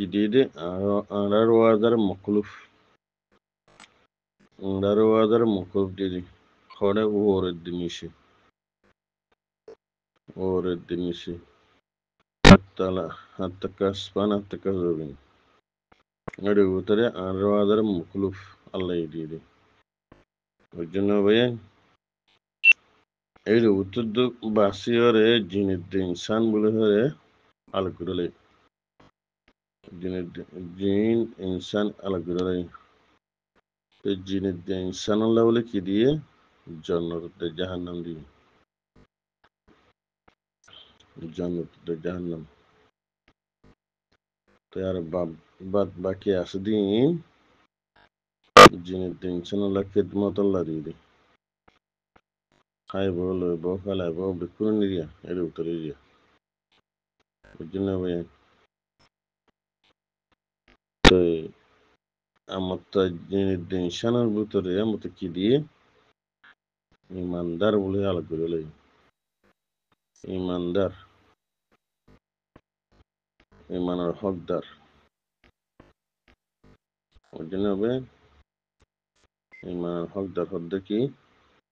Kididi Arawadar Mokuluf Arawadar Mokuluf didi Hore Ore Dinishi Tala Hatakas Panatakazurin Nadu Utare Arawadar Mokuluf Allah didi Ujunavayan Eri Utudu Basiore Jinidin San Bulare Alagurale Jin insan alagurale Jinidin San Lawle Kidiye Jannat de Jahannam di Jannat de Jahannam Tayar Bad Baki Asdin Jinidin San la Kidmat Allah di Hai bolo bokala bo bikuruniya eri utariya Ujunavayan তো আমারটা জিনিস সানার ভিতরে আমাকে কি দিয়ে ইমানদার বলে আলাদা করে লাই ইমানদার ইমানের হকদার ওই জন্য হবে ইমানের হকদার হদ্দে কি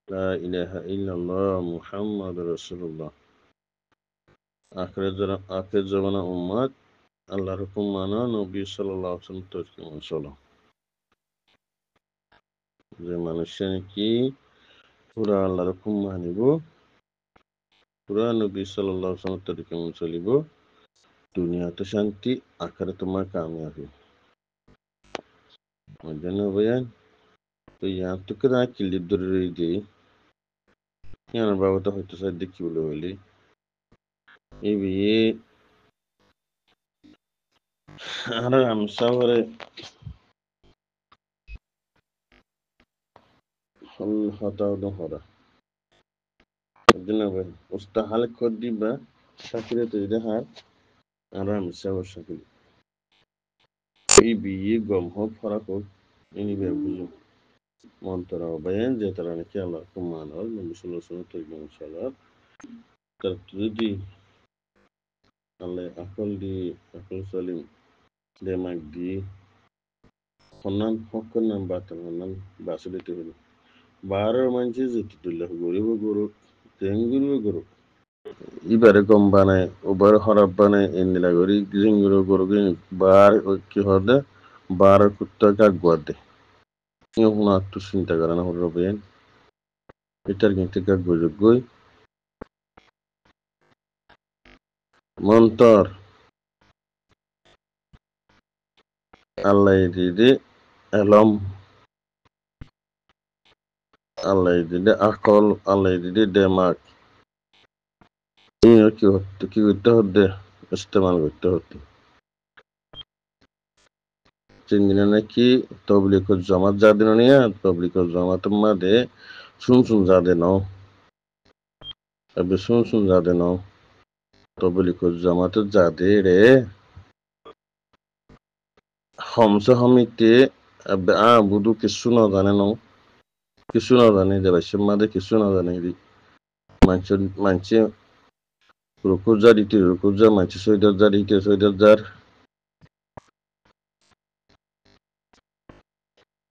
লা ইলাহা ইল্লাল্লাহ মুহাম্মদ রাসূলুল্লাহ আখির জামানা উম্মত আল্লাহর হুকুম মানা নবী সাল্লাল্লাহু আলাইহি ওয়াসাল্লাম তরিকা মেনে চলো যে মানুষের কি পুরা আল্লাহর হুকুম মানিব পুরা নবী সাল্লাল্লাহু আলাইহি ওয়াসাল্লাম তরিকা মেনে চলিব দুনিয়াতে শান্তি আখিরাতে তোমার কামিয়াবি ওই জন্য ভাইয়া তো ইয়াতুকে না কিলি ধরে দিই ইয়ার বাবাটা হয়তো স্যার দেখি বলে বলি এই বিয়ে আর আমসাওয়ারে হতাও হরা ওই জন্য ভাই উস্তাহাল কর দিবা সাকিরে তো দেখার আর আমসাওয়ার সাকিরে এই বিয়ে গম হোক ফরাক হোক ইনিবে বুঝো মন্তরা ভাইয়া যে তারা নাকি আল্লাহ কুমান হল নবী সাল্লাল্লাহু আলাইহি ওয়াসাল্লাম তরিকা ইনশাআল্লাহ তার যদি আল্লাহ আকল সালিম দেমাগ দি হন্নান হক্কর নাম বাতাল হন্নান বাসুলিতে হলো বারোর মানুষে যেতে তুললে গরিব গরু তেঙ্গুরিও গরু ইবারে গম বানায় ওবার হরাব বানায় এন্দিলা গরি জিঙ্গুরো গরু বার কি হদে বার কুত্তা কাক গোয়াদে ইহুন আত্ম চিন্তা করে না হলো বেন এটার কিন্তু কাক গই মন্তর আল্লাহ দিদি এলম আল্লাহ দিদি আকল আল্লাহ দিদি দেমাগ কি করতে হতে ইস্তেমাল করতে হতো তিন দিনে নাকি তবলিক জমাত যা দিন নিয়ে তবলিক জমাত মাদে শুন যাদে নাও এবার শুন যাদে নাও তবলিক জমাত যাদে রে হমসে হমিতে বুধু কিছু না জানে নাও কিছু না জানে যে বাইশে মাদে কিছু না জানে মানছে রুকুজা দিতে রুকুজা মানছে সৈদার দিতে সৈদার যার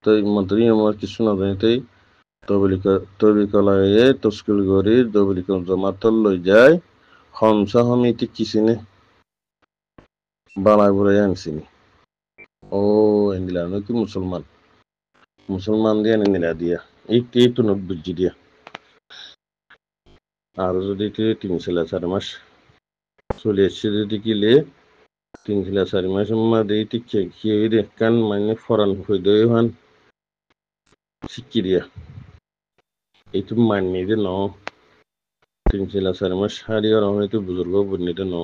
তাই মন্ত্রী আমার কিছু না জানি তাই তবলিকা লাগে তস্কুল গরি তবলিকা জমাতল লই যায় হমসা হমিতে কিসিনে বালা ঘুরাই আনছিনি ও এন্দিলা কি মুসলমান দিয়া নিলা দিয়া এই তো বুঝি দিয়া আর যদি 3-4 মাস চলে এসছে যদি কিলে 3-4 মাসের মধ্যে খেয়ে দেখান মানে ফরান হয়ে দেয় হান শিক্ষি দিয়া এইটু মানিয়ে দে ন 3-4 মাস হারিয়ে হয়তো বুজুর্গ বন্যতে ন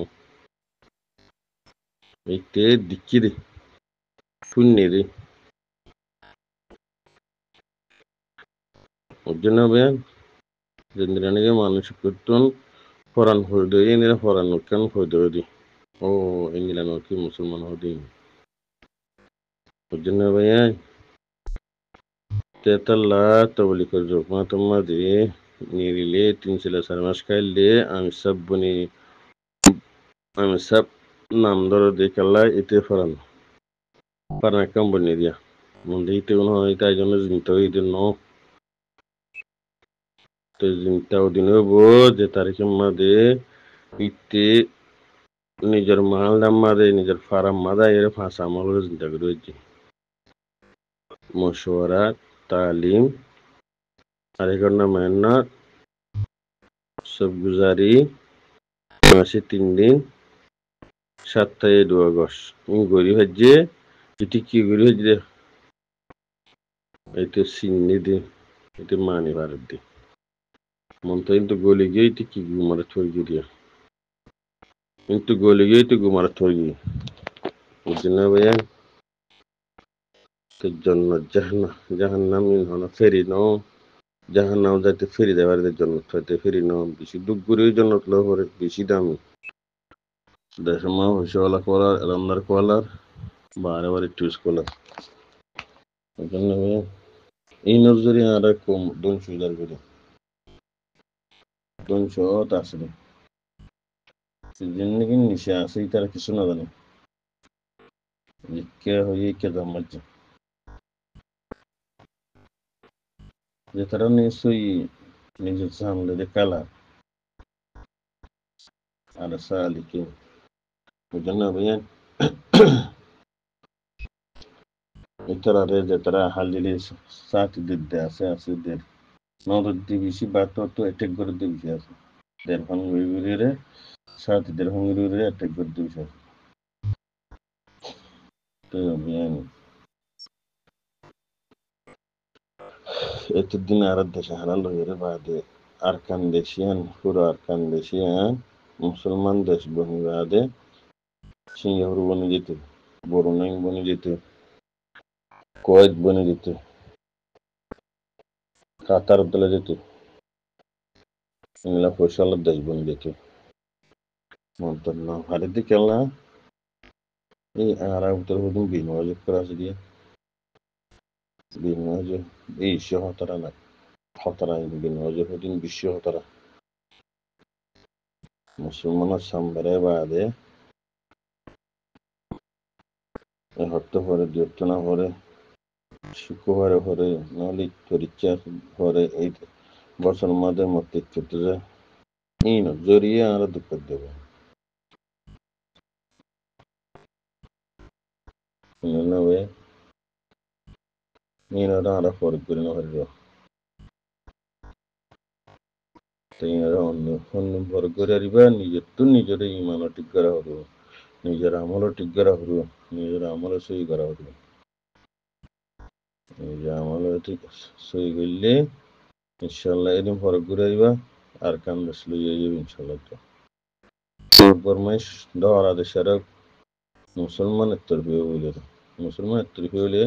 এইতে দিচ্ছি রে শূন্য রে ওর জন্য বেন যেদিনকে মানুষ করতেন ফরান হয়ে দেয় এনে ফরান কেন হয়ে দেবে দি ও ইংল্যান্ড কি মুসলমান হদি ওর জন্য ভাইয়া তেতাল্লা তবলি করে জোকমা তোমা দিয়ে নিরিলে 3-4 মাস খাইলে আমি সব নাম ধরে দেখাল্লা এতে ফরান পারান কোম্পানি দিয়া মন্দির ইতে কোনো হয় তাই জন্য জিনতে হইতে ন তো জিনটা ওদিন হবো যে তারিখের মাঝে ইতে নিজের মাল দাম মাঝে নিজের ফার্ম মাঝে এর ফাঁসা আমল চিন্তা করে হয়েছে মশওয়ারা তালিম আরেকটা মেহনত সব গুজারি মাসে 3 দিন সপ্তাহে 2 আগস্ট গড়ি হচ্ছে এটি কি গড়ি হচ্ছে এটা সিন্নি দি এটা মানি ভারত দি মন তো কিন্তু গলি গিয়ে এটি কি গুমারে থই গিয়ে কিন্তু গলি গিয়ে তো গুমারে থই গিয়ে বুঝলেন না ভাইয়া তোর জন্য জাহান্নাম হলো ফেরি ন জাহান্নাম যাইতে ফেরি দেওয়ার জন্য হইতে ফেরি ন বেশি দুঃখগুরির জন্য বেশি দামি দেশের মা হইসওয়ালা কলার রান্নার কলার বারে বারে চুজ কলার ওই জন্য ভাইয়া এই নজরি আর কম 200 করে 200 আসলে জিন্দিগি নিশে আছে তারা কিছু না জানে কে হয়ে কে জমাচ্ছে যে তারা নিশ্চয়ই নিজের সামনে কালা আর সালিকে বুঝলেন না ভাইয়া ইতারা রে যে তারা হালিলে সাথ দিতে আছে নদর দিবিসি বা তো অ্যাটাক করে দিবিসি আছে দেড় ভাঙ্গুরি রে সাথ দেড় ভাঙ্গুরি রে অ্যাটাক করে দিবিসি আছে তো ভাইয়া এতদিন আর দেশে হারাল হয়ে বাদে আরকান দেশিয়ান পুরো আরকান দেশিয়ান মুসলমান দেশ বনি বাদে সিঙ্গাপুর বনে যেত বরুণাই বনে যেত কুয়েত বনে যেত কাতার দলে যেত এগুলা ফসলের দেশ বনে যেত মন্তর না হারে দিকে না এই আর উত্তর পশ্চিম বিনিয়োগ করা আছে দিয়ে বিনিয়োগ এই হতারা না হতারা বিনিয়োগ হদিন বিশ্ব হতারা মুসলমানের সাম্বারে বাদে হত্যা করে দুর্ঘটনা করে শুক্রবারে করে নাহলে পরীক্ষা করে এই বছর মাঝে মধ্যে খেতে যায় এই না জড়িয়ে আর দুঃখ দেবে না ভাই এইনারা আর ফরক করে না হরিব তো এইনারা অন্য অন্য ফরক করে আরিবা নিজের তো নিজের ইমানও ঠিক করা হরিব নিজের আমলও ঠিক করা হরিব নিজের আমলও সই করা হরিব নিজের আমলও ঠিক সই করলে ইনশাল্লাহ এদিন ফরক করে আরিবা আর কান দেশ লইয়া যাবে ইনশাল্লাহ তো ফরমাইশ ধরা দেশের মুসলমানের তরফে বলে মুসলমানের তরফে হলে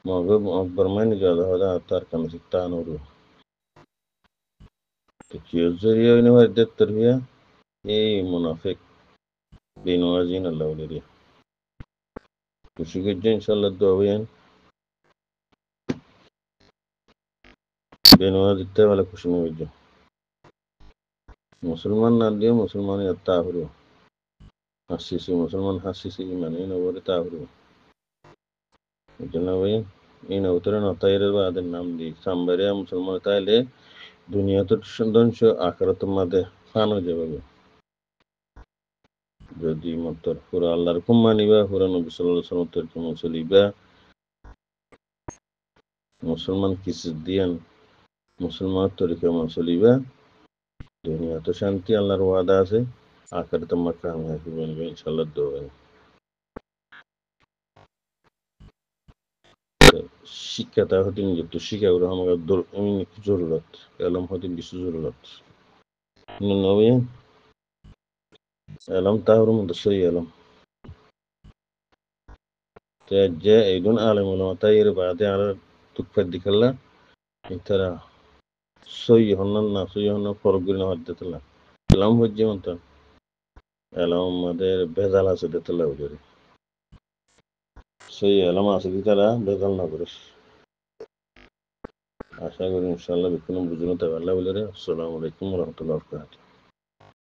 মগে ফরমাইনি যাওয়া হয় তার কান টান হরিব তো কেউ জড়িয়ে হইনি হয় দেড় তরফিয়া এই মুনাফিক বেনওয়াজিন আল্লাহ বলে খুশি করছে ইনশাল্লাহ দোয়া হইয়ান বেনওয়াজ দিতে বলে খুশি না করছে মুসলমান না দিয়ে মুসলমান তা হলো হাসিসি মুসলমান হাসিসি মানে নবরে তা হলো এই জন্য ভাই এই নবতরে নতাইয়ের বাদের নাম দিই সাম্বারে মুসলমান তাইলে দুনিয়া তো ধ্বংস আখরাত মাঝে ফান হয়ে যাবে যদি মতর পুরো আল্লাহর হুকুম মানিবা পুরো নবী সাল্লাল্লাহু আলাইহি ওয়াসাল্লাম তরিকা চলিবা মুসলমান কিছু দিয়ান মুসলমান তরিকা চলিবা দুনিয়া তো শান্তি আল্লাহর ওয়াদা আছে আখরাত মাঝে কামিয়াবি বলবে ইনশাআল্লাহ দোয়া শিক্ষাটা হতে নিজের তো শিক্ষা করে আমাকে জরুরত এলম হতে বিশ্ব জরুরত নবী এলম তাহর মধ্যে সই এলম যে এইগুন আলেম উলামা তাই এর বাদে আর তুকফার দিখাল্লা ইতারা সই হন্না না সই হন্না ফরক করে না দিতেলা এলম হচ্ছে মতো এলম আমাদের ভেজাল আছে দিতেলা ওদের সই এলম আছে কি তারা ভেজাল না করে আশা করি ইনশাআল্লাহ বিকুন বুঝুন তাই আল্লাহ বলে রে আসসালামু আলাইকুম ওয়া রাহমাতুল্লাহি ওয়া বারাকাতুহু